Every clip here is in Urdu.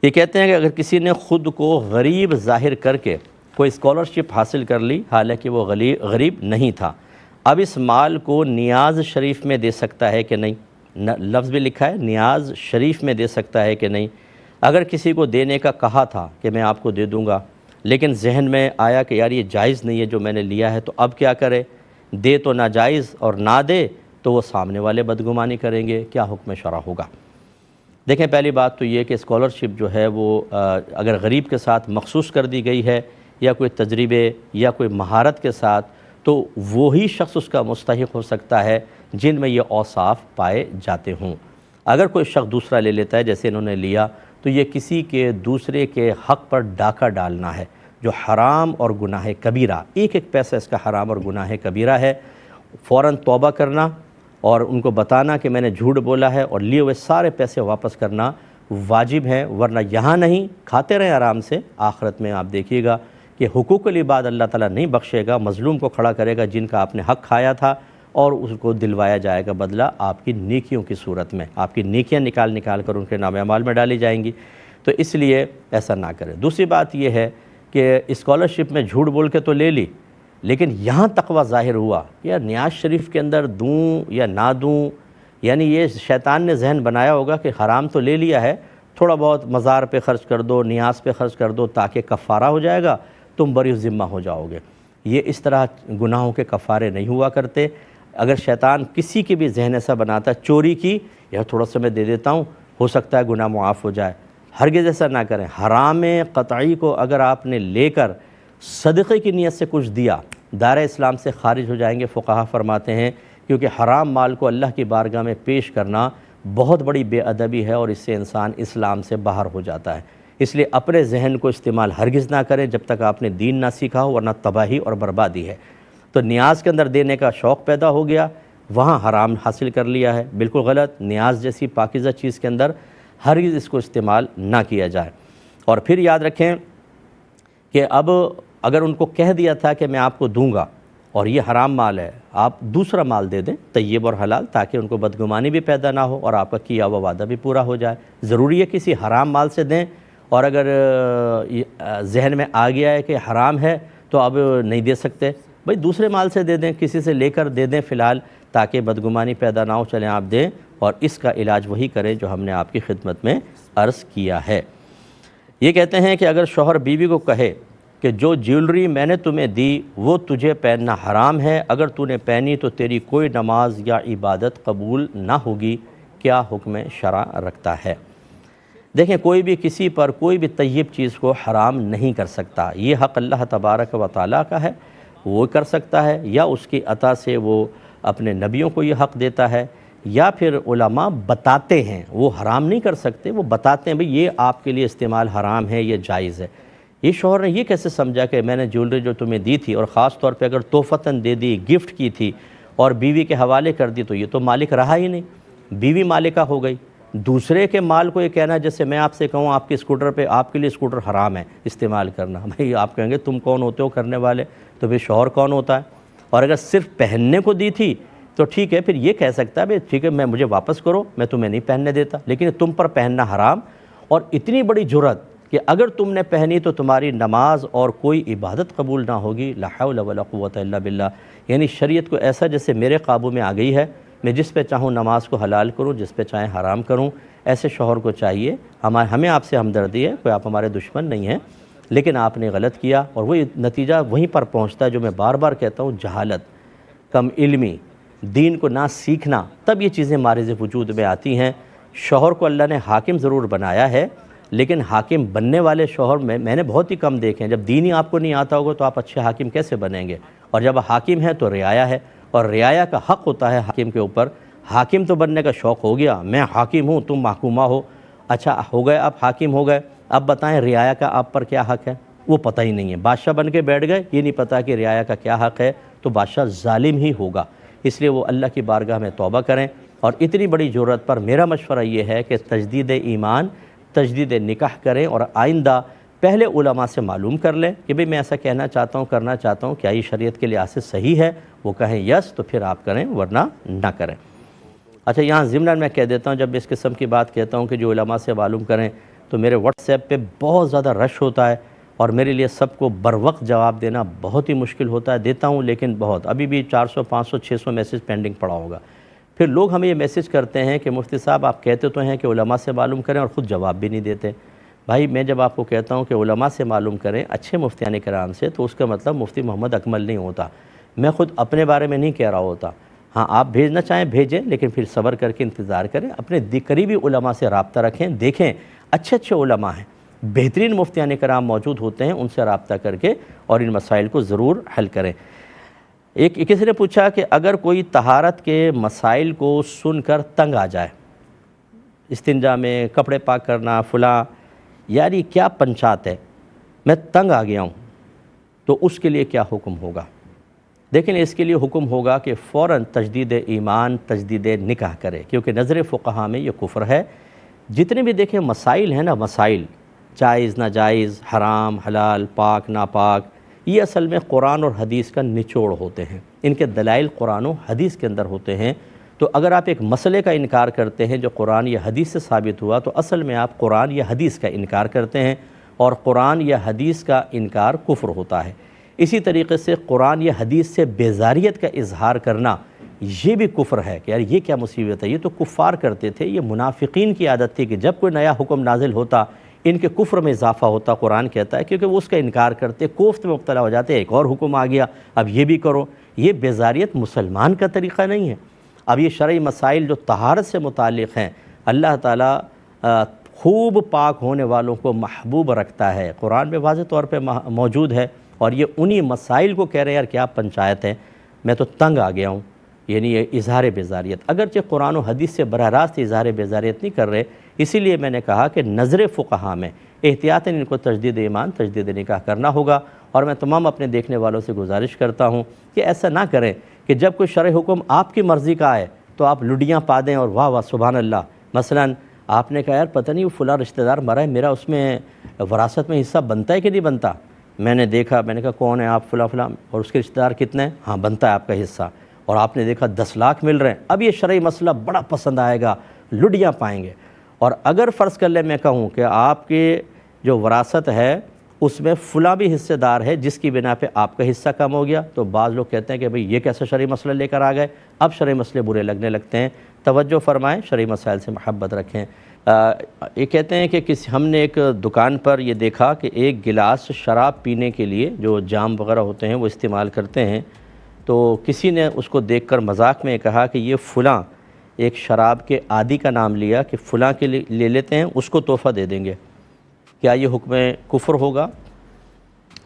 یہ کہتے ہیں کہ اگر کسی نے خود کو غریب ظاہر کر کے کوئی اسکالرشپ حاصل کر لی حالانکہ وہ غریب نہیں تھا، اب اس مال کو نیاز شریف میں دے سکتا ہے کہ نہیں؟ لفظ بھی لکھا ہے نیاز شریف میں دے سکتا ہے کہ نہیں؟ اگر کسی کو دینے کا کہا تھا کہ میں آپ کو دے دوں گا، لیکن ذہن میں آیا کہ یار یہ جائز نہیں ہے جو میں نے لیا ہے، تو اب کیا کرے؟ دے تو ناجائز اور نہ دے تو وہ سامنے والے بدگمانی کریں گے، کیا حکم شرع ہوگا؟ دیکھیں، پہلی بات تو یہ کہ اسکالرشپ جو ہے وہ اگر غریب کے ساتھ مخصوص کر دی گئی ہے یا کوئی تجربے یا کوئی مہارت کے ساتھ، تو وہی شخص اس کا مستحق ہو سکتا ہے جن میں یہ اوصاف پائے جاتے ہوں۔ اگر کوئی شخص دوسرا لے لیتا ہے جیسے انہوں نے لیا، تو یہ کسی کے دوسرے کے حق پر ڈاکہ ڈالنا ہے، جو حرام اور گناہ کبیرہ، ایک ایک پیسہ اس کا حرام اور گناہ کبیرہ ہے۔ فوراً توبہ کرنا اور ان کو بتانا کہ میں نے جھوٹ بولا ہے، اور لیے ہوئے سارے پیسے واپس کرنا واجب ہے، ورنہ یہاں نہیں کھاتے رہیں آرام سے، آخرت میں آپ دیکھیے گا کہ حقوق العباد اللہ تعالیٰ نہیں بخشے گا، مظلوم کو کھڑا کرے گا جن کا آپ نے حق کھایا تھا، اور اس کو دلوایا جائے گا بدلہ آپ کی نیکیوں کی صورت میں، آپ کی نیکیاں نکال کر ان کے نام اعمال میں ڈالی جائیں گی۔ تو اس لیے ایسا نہ کریں۔ دوسری بات یہ ہے کہ اسکالرشپ میں جھوٹ بول کے تو لے لی، لیکن یہاں تقوی ظاہر ہوا یا نیاز شریف کے اندر دوں یا نہ دوں، یعنی یہ شیطان نے ذہن بنایا ہوگا کہ حرام تو لے لیا ہے، تھوڑا بہت مزار پہ خرچ کر دو، نیاز پہ خرچ کر دو تاکہ کفارہ ہو جائے گا، تم بری ذمہ ہو جاؤ گے۔ یہ اس طرح گناہوں کے کفارے نہیں ہوا کرتے۔ اگر شیطان کسی کے بھی ذہن ایسا بناتا ہے چوری کی، یا تھوڑا سا میں دے دیتا ہوں، ہو سکتا ہے گناہ معاف ہو جائے، ہرگز ایسا نہ کریں۔ حرام قطعی کو اگر آپ نے لے کر صدقے کی نیت سے کچھ دیا، دائرہ اسلام سے خارج ہو جائیں گے، فقہا فرماتے ہیں، کیونکہ حرام مال کو اللہ کی بارگاہ میں پیش کرنا بہت بڑی بے ادبی ہے، اور اس سے انسان اسلام سے باہر ہو جاتا ہے۔ اس لیے اپنے ذہن کو استعمال ہرگز نہ کریں جب تک آپ نے دین نہ سیکھا ہو، ورنہ تباہی اور بربادی ہے۔ تو نیاز کے اندر دینے کا شوق پیدا ہو گیا، وہاں حرام حاصل کر لیا ہے، بالکل غلط۔ نیاز جیسی پاکیزہ چیز کے اندر ہرگز اس کو استعمال نہ کیا جائے۔ اور پھر یاد رکھیں کہ اب اگر ان کو کہہ دیا تھا کہ میں آپ کو دوں گا اور یہ حرام مال ہے، آپ دوسرا مال دے دیں طیب اور حلال، تاکہ ان کو بدگمانی بھی پیدا نہ ہو اور آپ کا کیا ہوا وعدہ بھی پورا ہو جائے۔ ضروری ہے کسی حرام مال سے دیں، اور اگر ذہن میں آ گیا ہے کہ حرام ہے تو اب نہیں دے سکتے، بھئی دوسرے مال سے دے دیں، کسی سے لے کر دے دیں فی الحال، تاکہ بدگمانی پیدا نہ ہو، چلیں آپ دیں، اور اس کا علاج وہی کریں جو ہم نے آپ کی خدمت میں عرض کیا ہے۔ یہ کہتے ہیں کہ اگر شوہر بیوی کو کہے کہ جو جیولری میں نے تمہیں دی وہ تجھے پہننا حرام ہے، اگر تو نے پہنی تو تیری کوئی نماز یا عبادت قبول نہ ہوگی، کیا حکم شرع رکھتا ہے؟ دیکھیں، کوئی بھی کسی پر کوئی بھی طیب چیز کو حرام نہیں کر سکتا، یہ حق اللہ تبارک و تعالیٰ کا ہے، وہ کر سکتا ہے، یا اس کی عطا سے وہ اپنے نبیوں کو یہ حق دیتا ہے، یا پھر علماء بتاتے ہیں، وہ حرام نہیں کر سکتے، وہ بتاتے ہیں بھئی یہ آپ کے لیے استعمال حرام ہے، یہ جائز ہے۔ یہ شوہر نے یہ کیسے سمجھا کہ میں نے جیولری جو تمہیں دی تھی، اور خاص طور پہ اگر تحفتاً دے دی، گفٹ کی تھی اور بیوی کے حوالے کر دی، تو یہ تو مالک رہا ہی نہیں، بیوی مالکہ ہو گئی۔ دوسرے کے مال کو یہ کہنا، جیسے میں آپ سے کہوں آپ کے اسکوٹر پہ، آپ کے لیے اسکوٹر حرام ہے استعمال کرنا، بھئی آپ کہیں گے تم کون ہوتے ہو کرنے والے، تو پھر شوہر کون ہوتا ہے؟ اور اگر صرف پہننے کو دی تھی تو ٹھیک ہے، پھر یہ کہہ سکتا ہے بھئی ٹھیک ہے مجھے واپس کرو، میں تمہیں نہیں پہننے دیتا، لیکن تم پر پہننا حرام، اور اتنی بڑی جرات کہ اگر تم نے پہنی تو تمہاری نماز اور کوئی عبادت قبول نہ ہوگی، لا حول ولا قوت الا باللہ۔ یعنی شریعت کو ایسا جیسے میرے قابو میں آ گئی ہے، میں جس پہ چاہوں نماز کو حلال کروں، جس پہ چاہیں حرام کروں، ایسے شوہر کو چاہیے۔ ہمیں آپ سے ہمدردی ہے، کوئی آپ ہمارے دشمن نہیں ہیں، لیکن آپ نے غلط کیا، اور وہی نتیجہ وہیں پر پہنچتا ہے جو میں بار بار کہتا ہوں، جہالت، کم علمی، دین کو نہ سیکھنا، تب یہ چیزیں مارز وجود میں آتی ہیں۔ شوہر کو اللہ نے حاکم ضرور بنایا ہے، لیکن حاکم بننے والے شوہر میں نے بہت ہی کم دیکھے ہیں۔ جب دین ہی آپ کو نہیں آتا ہوگا تو آپ اچھے حاکم کیسے بنیں گے؟ اور جب حاکم ہے تو رعایا ہے، اور رعایا کا حق ہوتا ہے حاکم کے اوپر۔ حاکم تو بننے کا شوق ہو گیا، میں حاکم ہوں تم محکومہ ہو، اچھا ہو گئے، اب حاکم ہو گئے، اب بتائیں رعایا کا آپ پر کیا حق ہے؟ وہ پتہ ہی نہیں ہے، بادشاہ بن کے بیٹھ گئے، یہ نہیں پتہ کہ رعایا کا کیا حق ہے، تو بادشاہ ظالم ہی ہوگا۔ اس لیے وہ اللہ کی بارگاہ میں توبہ کریں، اور اتنی بڑی ضرورت پر میرا مشورہ یہ ہے کہ تجدید ایمان، تجدید نکاح کریں، اور آئندہ پہلے علماء سے معلوم کر لیں کہ بھئی میں ایسا کہنا چاہتا ہوں، کرنا چاہتا ہوں، کیا یہ شریعت کے لحاظ سے صحیح ہے؟ وہ کہیں یس تو پھر آپ کریں، ورنہ نہ کریں۔ اچھا، یہاں ضمناً میں کہہ دیتا ہوں، جب اس قسم کی بات کہتا ہوں کہ جو علماء سے معلوم کریں، تو میرے واٹس ایپ پہ بہت زیادہ رش ہوتا ہے اور میرے لیے سب کو بر وقت جواب دینا بہت ہی مشکل ہوتا ہے. دیتا ہوں لیکن بہت ابھی بھی 400 500 600 میسیج پینڈنگ پڑا ہوگا. پھر لوگ ہمیں یہ میسیج کرتے ہیں کہ مفتی صاحب آپ کہتے تو ہیں کہ علماء سے معلوم کریں اور خود جواب بھی نہیں دیتے. بھائی میں جب آپ کو کہتا ہوں کہ علماء سے معلوم کریں اچھے مفتیان کرام سے، تو اس کا مطلب مفتی محمد اکمل نہیں ہوتا. میں خود اپنے بارے میں نہیں کہہ رہا ہوتا. ہاں آپ بھیجنا چاہیں بھیجیں، لیکن پھر صبر کر کے انتظار کریں. اپنے قریبی علماء سے رابطہ رکھیں، دیکھیں اچھے اچھے علماء ہیں، بہترین مفتیان کرام موجود ہوتے ہیں، ان سے رابطہ کر کے اور ان مسائل کو ضرور حل کریں. کسی نے پوچھا کہ اگر کوئی طہارت کے مسائل کو سن کر تنگ آ جائے، استنجا میں کپڑے پاک کرنا فلاں، یاری کیا پنچات ہے، میں تنگ آ گیا ہوں، تو اس کے لیے کیا حکم ہوگا؟ دیکھیں اس کے لیے حکم ہوگا کہ فوراً تجدید ایمان، تجدید نکاح کرے، کیونکہ نظر فقہا میں یہ کفر ہے. جتنے بھی دیکھیں مسائل ہیں نا، مسائل جائز ناجائز، حرام حلال، پاک ناپاک، یہ اصل میں قرآن اور حدیث کا نچوڑ ہوتے ہیں. ان کے دلائل قرآن و حدیث کے اندر ہوتے ہیں. تو اگر آپ ایک مسئلے کا انکار کرتے ہیں جو قرآن یا حدیث سے ثابت ہوا، تو اصل میں آپ قرآن یا حدیث کا انکار کرتے ہیں، اور قرآن یا حدیث کا انکار کفر ہوتا ہے. اسی طریقے سے قرآن یا حدیث سے بیزاریت کا اظہار کرنا یہ بھی کفر ہے کہ یار یہ کیا مصیبت ہے، یہ تو کفار کرتے تھے. یہ منافقین کی عادت تھی کہ جب کوئی نیا حکم نازل ہوتا ان کے کفر میں اضافہ ہوتا. قرآن کہتا ہے کیونکہ وہ اس کا انکار کرتے، کوفت میں مبتلا ہو جاتے، ایک اور حکم آ گیا اب یہ بھی کرو. یہ بیزاریت مسلمان کا طریقہ نہیں ہے. اب یہ شرعی مسائل جو طہارت سے متعلق ہیں، اللہ تعالیٰ خوب پاک ہونے والوں کو محبوب رکھتا ہے، قرآن میں واضح طور پہ موجود ہے. اور یہ انہی مسائل کو کہہ رہے ہیں یار کیا پنچایت ہے، میں تو تنگ آ گیا ہوں، یعنی یہ اظہار بیزاریت. اگرچہ قرآن و حدیث سے براہ راست اظہار بیزاریت نہیں کر رہے، اسی لیے میں نے کہا کہ نظر فقہا میں احتیاطاً ان کو تجدید ایمان، تجدید نکاح کرنا ہوگا. اور میں تمام اپنے دیکھنے والوں سے گزارش کرتا ہوں کہ ایسا نہ کریں کہ جب کوئی شرعی حکم آپ کی مرضی کا آئے تو آپ لڈیاں پا دیں اور واہ واہ سبحان اللہ. مثلا آپ نے کہا یار پتہ نہیں وہ فلاں رشتہ دار مرا ہے، میرا اس میں وراثت میں حصہ بنتا ہے کہ نہیں بنتا. میں نے دیکھا، میں نے کہا کون ہے آپ؟ فلاں فلاں. اور اس کے رشتہ دار کتنے ہیں؟ ہاں بنتا ہے آپ کا حصہ. اور آپ نے دیکھا 10 لاکھ مل رہے ہیں. اب یہ شرعی مسئلہ بڑا پسند آئے گا، لڈیاں پائیں گے. اور اگر فرض کر لیں میں کہوں کہ آپ کے جو وراثت ہے اس میں فلاں بھی حصہ دار ہے جس کی بنا پہ آپ کا حصہ کم ہو گیا، تو بعض لوگ کہتے ہیں کہ بھئی یہ کیسا شرعی مسئلہ لے کر آ گئے. اب شرعی مسئلے برے لگنے لگتے ہیں. توجہ فرمائیں، شرعی مسائل سے محبت رکھیں. یہ کہتے ہیں کہ ہم نے ایک دکان پر یہ دیکھا کہ ایک گلاس شراب پینے کے لیے جو جام وغیرہ ہوتے ہیں وہ استعمال کرتے ہیں. تو کسی نے اس کو دیکھ کر مذاق میں کہا کہ یہ فلاں ایک شراب کے عادی کا نام لیا کہ فلاں کے لیے لے لیتے ہیں، اس کو تحفہ دے دیں گے. کیا یہ حکم کفر ہوگا؟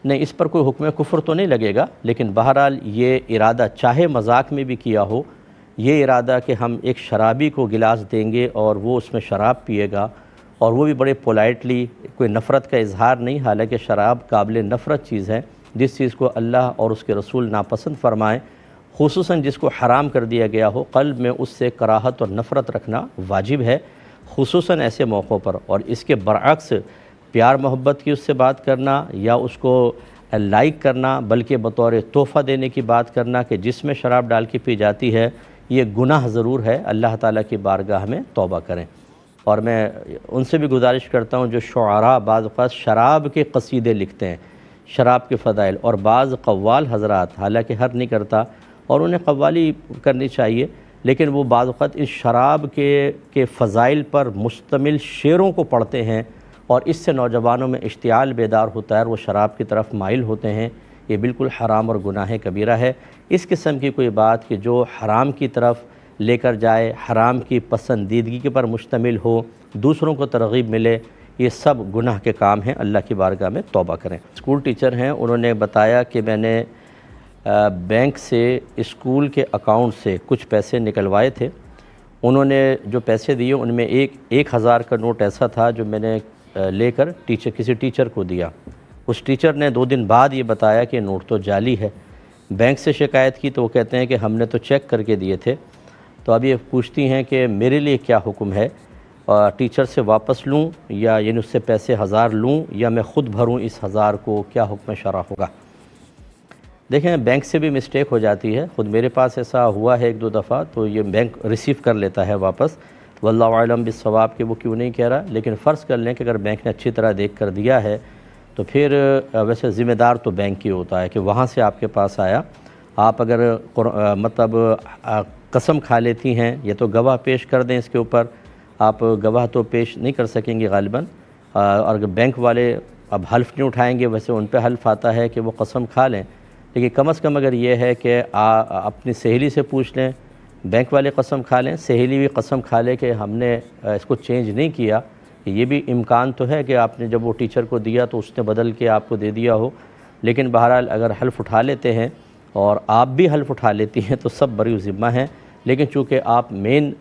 نہیں، اس پر کوئی حکم کفر تو نہیں لگے گا، لیکن بہرحال یہ ارادہ چاہے مذاق میں بھی کیا ہو، یہ ارادہ کہ ہم ایک شرابی کو گلاس دیں گے اور وہ اس میں شراب پیے گا، اور وہ بھی بڑے پولائٹلی، کوئی نفرت کا اظہار نہیں. حالانکہ شراب قابل نفرت چیز ہے، جس چیز کو اللہ اور اس کے رسول ناپسند فرمائیں، خصوصاً جس کو حرام کر دیا گیا ہو، قلب میں اس سے کراہت اور نفرت رکھنا واجب ہے، خصوصاً ایسے موقعوں پر. اور اس کے برعکس پیار محبت کی اس سے بات کرنا یا اس کو لائک کرنا، بلکہ بطور تحفہ دینے کی بات کرنا کہ جس میں شراب ڈال کے پی جاتی ہے، یہ گناہ ضرور ہے. اللہ تعالیٰ کی بارگاہ میں توبہ کریں. اور میں ان سے بھی گزارش کرتا ہوں جو شعراء بعض اوقات شراب کے قصیدے لکھتے ہیں، شراب کے فضائل، اور بعض قوال حضرات، حالانکہ ہر نہیں کرتا اور انہیں قوالی کرنی چاہیے، لیکن وہ بعض اوقات اس شراب کے فضائل پر مشتمل شعروں کو پڑھتے ہیں، اور اس سے نوجوانوں میں اشتعال بیدار ہوتا ہے اور وہ شراب کی طرف مائل ہوتے ہیں. یہ بالکل حرام اور گناہ کبیرہ ہے. اس قسم کی کوئی بات کہ جو حرام کی طرف لے کر جائے، حرام کی پسندیدگی کے پر مشتمل ہو، دوسروں کو ترغیب ملے، یہ سب گناہ کے کام ہیں. اللہ کی بارگاہ میں توبہ کریں. اسکول ٹیچر ہیں، انہوں نے بتایا کہ میں نے بینک سے اسکول کے اکاؤنٹ سے کچھ پیسے نکلوائے تھے. انہوں نے جو پیسے دیے ان میں 1000 کا نوٹ ایسا تھا جو میں نے لے کر کسی ٹیچر کو دیا. اس ٹیچر نے 2 دن بعد یہ بتایا کہ نوٹ تو جعلی ہے. بینک سے شکایت کی تو وہ کہتے ہیں کہ ہم نے تو چیک کر کے دیے تھے. تو اب یہ پوچھتی ہیں کہ میرے لیے کیا حکم ہے، ٹیچر سے واپس لوں یا یعنی اس سے پیسے 1000 لوں یا میں خود بھروں اس 1000 کو، کیا حکم شرع ہوگا؟ دیکھیں بینک سے بھی مسٹیک ہو جاتی ہے. خود میرے پاس ایسا ہوا ہے 1-2 دفعہ، تو یہ بینک ریسیو کر لیتا ہے واپس. واللہ اعلم بالصواب کہ وہ کیوں نہیں کہہ رہا، لیکن فرض کر لیں کہ اگر بینک نے اچھی طرح دیکھ کر دیا ہے تو پھر ویسے ذمہ دار تو بینک ہی ہوتا ہے کہ وہاں سے آپ کے پاس آیا، آپ اگر مطلب قسم کھا لیتی ہیں یا تو گواہ پیش کر دیں اس کے اوپر، آپ گواہ تو پیش نہیں کر سکیں گے غالباً، اور اگر بینک والے اب حلف نہیں اٹھائیں گے، ویسے ان پہ حلف آتا ہے کہ وہ قسم کھا لیں، لیکن کم از کم اگر یہ ہے کہ اپنی سہیلی سے پوچھ لیں، بینک والے قسم کھا لیں، سہیلی بھی قسم کھا لے کہ ہم نے اس کو چینج نہیں کیا، یہ بھی امکان تو ہے کہ آپ نے جب وہ ٹیچر کو دیا تو اس نے بدل کے آپ کو دے دیا ہو، لیکن بہرحال اگر حلف اٹھا لیتے ہیں اور آپ بھی حلف اٹھا لیتی ہیں تو سب بری ذمہ ہیں، لیکن چونکہ آپ مین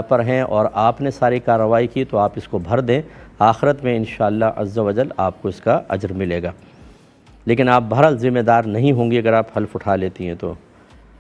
پر ہیں اور آپ نے ساری کارروائی کی تو آپ اس کو بھر دیں، آخرت میں انشاءاللہ عز و جل آپ کو اس کا اجر ملے گا، لیکن آپ بہرحال ذمہ دار نہیں ہوں گی اگر آپ حلف اٹھا لیتی ہیں تو۔